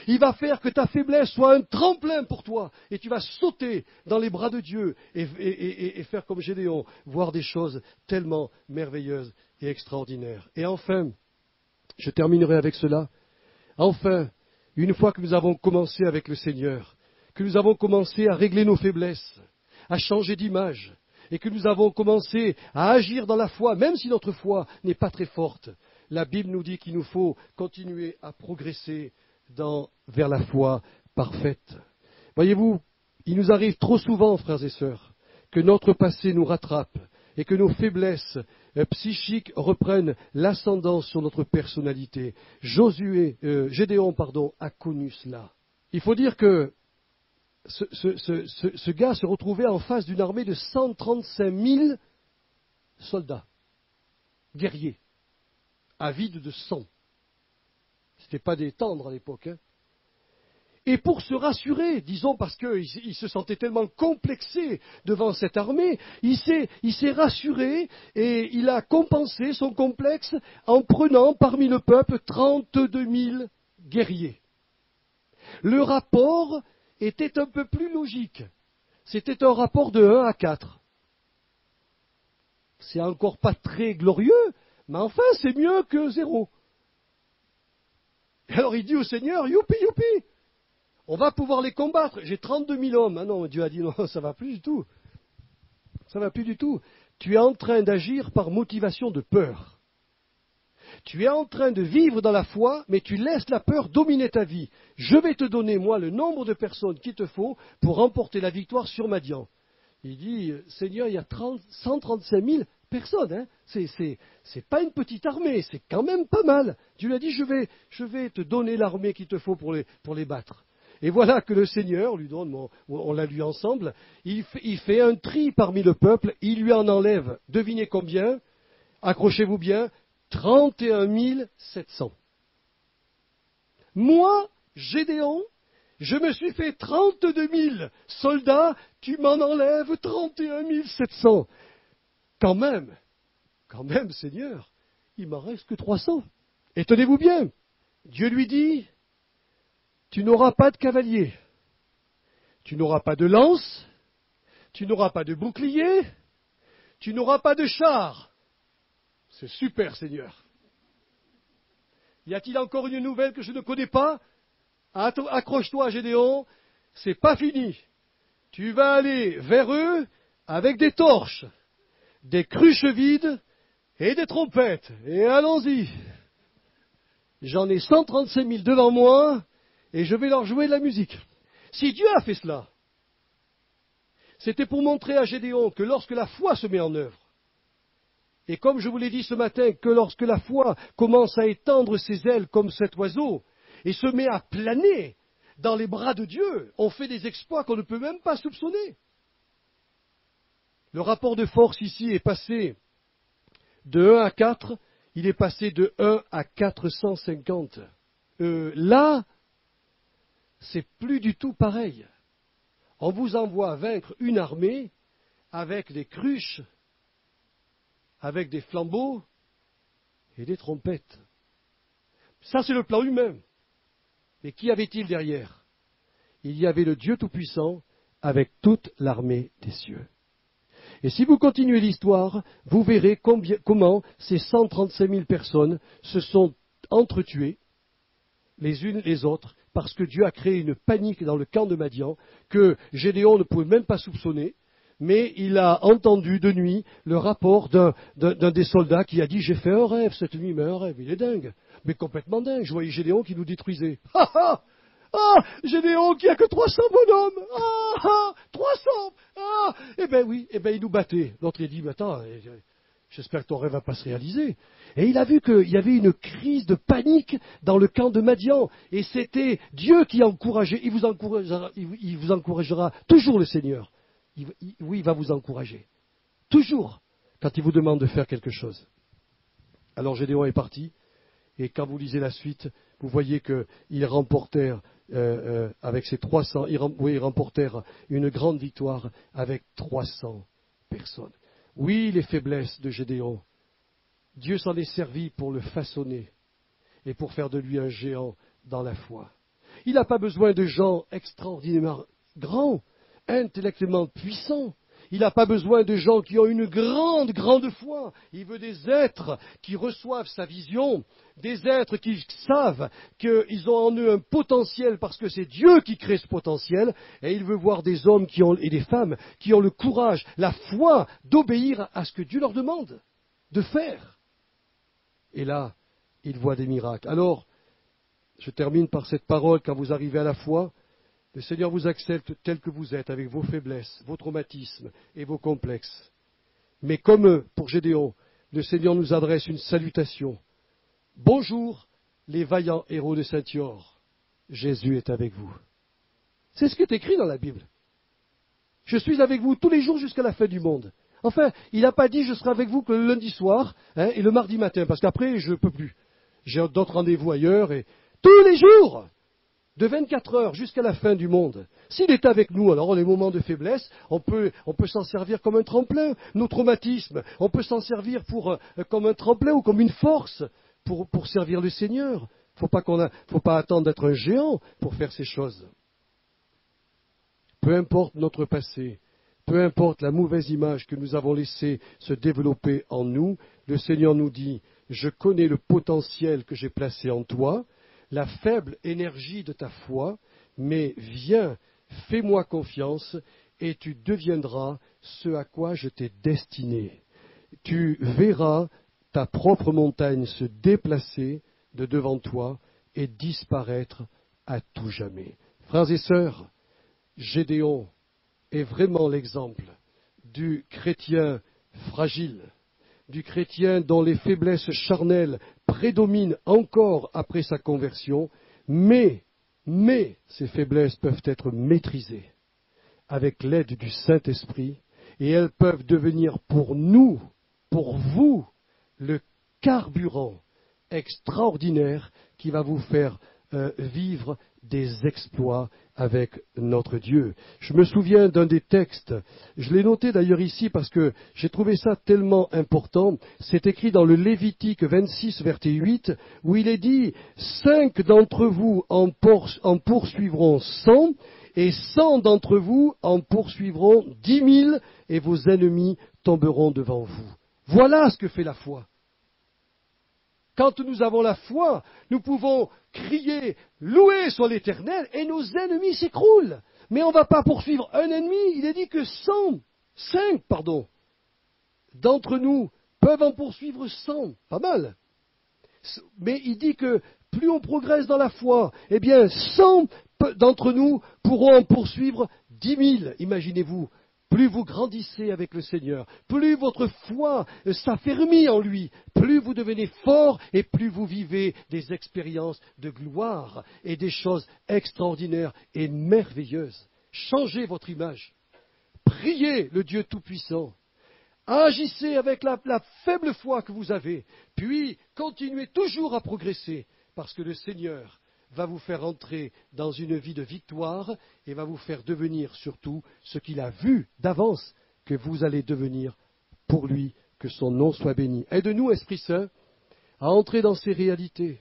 Speaker 1: Il va faire que ta faiblesse soit un tremplin pour toi et tu vas sauter dans les bras de Dieu et faire comme Gédéon, voir des choses tellement merveilleuses et extraordinaires. Et enfin, je terminerai avec cela, enfin, une fois que nous avons commencé avec le Seigneur, que nous avons commencé à régler nos faiblesses, à changer d'image, et que nous avons commencé à agir dans la foi, même si notre foi n'est pas très forte, la Bible nous dit qu'il nous faut continuer à progresser vers la foi parfaite. Voyez-vous, il nous arrive trop souvent, frères et sœurs, que notre passé nous rattrape et que nos faiblesses psychiques reprennent l'ascendance sur notre personnalité. Gédéon a connu cela. Il faut dire que ce gars se retrouvait en face d'une armée de 135 000 soldats, guerriers, avides de sang. Ce n'était pas des tendres à l'époque. Hein. Et pour se rassurer, disons parce qu'il se sentait tellement complexé devant cette armée, il s'est rassuré et il a compensé son complexe en prenant parmi le peuple 32 000 guerriers. Le rapport était un peu plus logique. C'était un rapport de 1 à 4. C'est encore pas très glorieux, mais enfin c'est mieux que 0. Et alors il dit au Seigneur, youpi, youpi, on va pouvoir les combattre. J'ai 32 000 hommes. Ah non, Dieu a dit non, ça va plus du tout. Ça va plus du tout. Tu es en train d'agir par motivation de peur. Tu es en train de vivre dans la foi, mais tu laisses la peur dominer ta vie. Je vais te donner, moi, le nombre de personnes qu'il te faut pour remporter la victoire sur Madian. Il dit, Seigneur, il y a 135 000 personnes. Hein. C'est pas une petite armée, c'est quand même pas mal. Dieu lui a dit, je vais te donner l'armée qu'il te faut pour les battre. Et voilà que le Seigneur lui donne, on l'a lu ensemble, il fait un tri parmi le peuple, il lui en enlève, devinez combien, accrochez-vous bien, 31 700. Moi, Gédéon, je me suis fait 32 000 soldats, tu m'en enlèves 31 700. Quand même, Seigneur, il m'en reste que 300. Et tenez-vous bien, Dieu lui dit, tu n'auras pas de cavalier, tu n'auras pas de lance, tu n'auras pas de bouclier, tu n'auras pas de char. C'est super, Seigneur. Y a-t-il encore une nouvelle que je ne connais pas? Accroche-toi, Gédéon, c'est pas fini. Tu vas aller vers eux avec des torches, des cruches vides et des trompettes. Et allons-y. J'en ai 135 000 devant moi et je vais leur jouer de la musique. Si Dieu a fait cela, c'était pour montrer à Gédéon que lorsque la foi se met en œuvre, et comme je vous l'ai dit ce matin, que lorsque la foi commence à étendre ses ailes comme cet oiseau, et se met à planer dans les bras de Dieu, on fait des exploits qu'on ne peut même pas soupçonner. Le rapport de force ici est passé de 1 à 4, il est passé de 1 à 450. Là, c'est plus du tout pareil. On vous envoie vaincre une armée avec des cruches, avec des flambeaux et des trompettes. Ça, c'est le plan humain. Mais qui avait-il derrière? Il y avait le Dieu Tout-Puissant avec toute l'armée des cieux. Et si vous continuez l'histoire, vous verrez comment ces 135 000 personnes se sont entretuées les unes les autres, parce que Dieu a créé une panique dans le camp de Madian que Gédéon ne pouvait même pas soupçonner. Mais il a entendu de nuit le rapport d'un des soldats qui a dit « J'ai fait un rêve cette nuit, mais un rêve, il est dingue, mais complètement dingue. Je voyais Gédéon qui nous détruisait. Ah ah ah, Gédéon qui a que 300 bonhommes. Ah ah, 300. Ah, eh ben oui, eh ben il nous battait. » L'autre il dit « Mais attends, j'espère que ton rêve va pas se réaliser. » Et il a vu qu'il y avait une crise de panique dans le camp de Madian. Et c'était Dieu qui encourageait. Il vous encouragera toujours le Seigneur. Oui, il va vous encourager. Toujours, quand il vous demande de faire quelque chose. Alors Gédéon est parti, et quand vous lisez la suite, vous voyez qu'ils remportèrent, avec ces 300, ils remportèrent une grande victoire avec 300 personnes. Oui, les faiblesses de Gédéon, Dieu s'en est servi pour le façonner et pour faire de lui un géant dans la foi. Il n'a pas besoin de gens extraordinairement grands, intellectuellement puissants. Il n'a pas besoin de gens qui ont une grande, grande foi. Il veut des êtres qui reçoivent sa vision, des êtres qui savent qu'ils ont en eux un potentiel parce que c'est Dieu qui crée ce potentiel. Et il veut voir des hommes et des femmes qui ont le courage, la foi d'obéir à ce que Dieu leur demande de faire. Et là, il voit des miracles. Alors, je termine par cette parole, quand vous arrivez à la foi, le Seigneur vous accepte tel que vous êtes, avec vos faiblesses, vos traumatismes et vos complexes. Mais comme pour Gédéon, le Seigneur nous adresse une salutation. Bonjour, les vaillants héros de Saint-Yor. Jésus est avec vous. C'est ce qui est écrit dans la Bible. Je suis avec vous tous les jours jusqu'à la fin du monde. Enfin, il n'a pas dit je serai avec vous que le lundi soir et le mardi matin, parce qu'après, je ne peux plus. J'ai d'autres rendez-vous ailleurs, et tous les jours, de 24 heures jusqu'à la fin du monde. S'il est avec nous, alors les moments de faiblesse, on peut s'en servir comme un tremplin. Nos traumatismes, on peut s'en servir comme un tremplin ou comme une force pour servir le Seigneur. Faut pas attendre d'être un géant pour faire ces choses. peu importe notre passé, peu importe la mauvaise image que nous avons laissée se développer en nous, le Seigneur nous dit, je connais le potentiel que j'ai placé en toi, la faible énergie de ta foi, mais viens, fais-moi confiance, et tu deviendras ce à quoi je t'ai destiné. Tu verras ta propre montagne se déplacer de devant toi et disparaître à tout jamais. Frères et sœurs, Gédéon est vraiment l'exemple du chrétien fragile, du chrétien dont les faiblesses charnelles prédominent encore après sa conversion, mais ces faiblesses peuvent être maîtrisées avec l'aide du Saint-Esprit, et elles peuvent devenir pour nous, pour vous, le carburant extraordinaire qui va vous faire vivre des exploits avec notre Dieu. Je me souviens d'un des textes, je l'ai noté d'ailleurs ici parce que j'ai trouvé ça tellement important, c'est écrit dans le Lévitique 26, verset 8, où il est dit « 5 d'entre vous en poursuivront 100, et 100 d'entre vous en poursuivront 10 000, et vos ennemis tomberont devant vous. » Voilà ce que fait la foi. Quand nous avons la foi, nous pouvons crier, louer soit l'Éternel, et nos ennemis s'écroulent. Mais on ne va pas poursuivre un ennemi, il est dit que 5 d'entre nous peuvent en poursuivre 100, pas mal. Mais il dit que plus on progresse dans la foi, eh bien 100 d'entre nous pourront en poursuivre 10 000, imaginez-vous. Plus vous grandissez avec le Seigneur, plus votre foi s'affermit en lui, plus vous devenez fort et plus vous vivez des expériences de gloire et des choses extraordinaires et merveilleuses. Changez votre image. Priez le Dieu Tout-Puissant. Agissez avec la faible foi que vous avez, puis continuez toujours à progresser, parce que le Seigneur va vous faire entrer dans une vie de victoire et va vous faire devenir surtout ce qu'il a vu d'avance que vous allez devenir pour lui, que son nom soit béni. Aide-nous, Esprit Saint, à entrer dans ces réalités.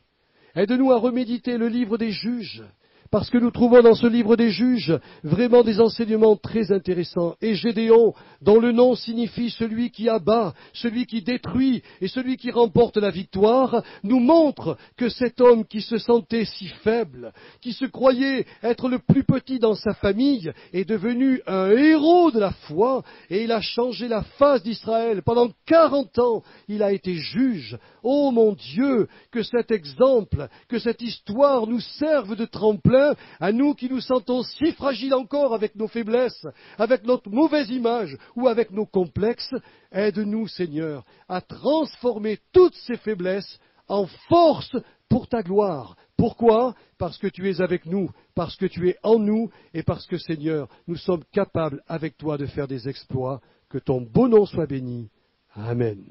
Speaker 1: Aide-nous à reméditer le livre des juges, parce que nous trouvons dans ce livre des juges vraiment des enseignements très intéressants. Et Gédéon, dont le nom signifie celui qui abat, celui qui détruit et celui qui remporte la victoire, nous montre que cet homme qui se sentait si faible, qui se croyait être le plus petit dans sa famille, est devenu un héros de la foi et il a changé la face d'Israël. Pendant 40 ans, il a été juge. Oh mon Dieu, que cet exemple, que cette histoire nous serve de tremplin à nous qui nous sentons si fragiles encore avec nos faiblesses, avec notre mauvaise image ou avec nos complexes. Aide-nous, Seigneur, à transformer toutes ces faiblesses en force pour ta gloire. Pourquoi? Parce que tu es avec nous, parce que tu es en nous et parce que, Seigneur, nous sommes capables avec toi de faire des exploits. Que ton beau nom soit béni. Amen.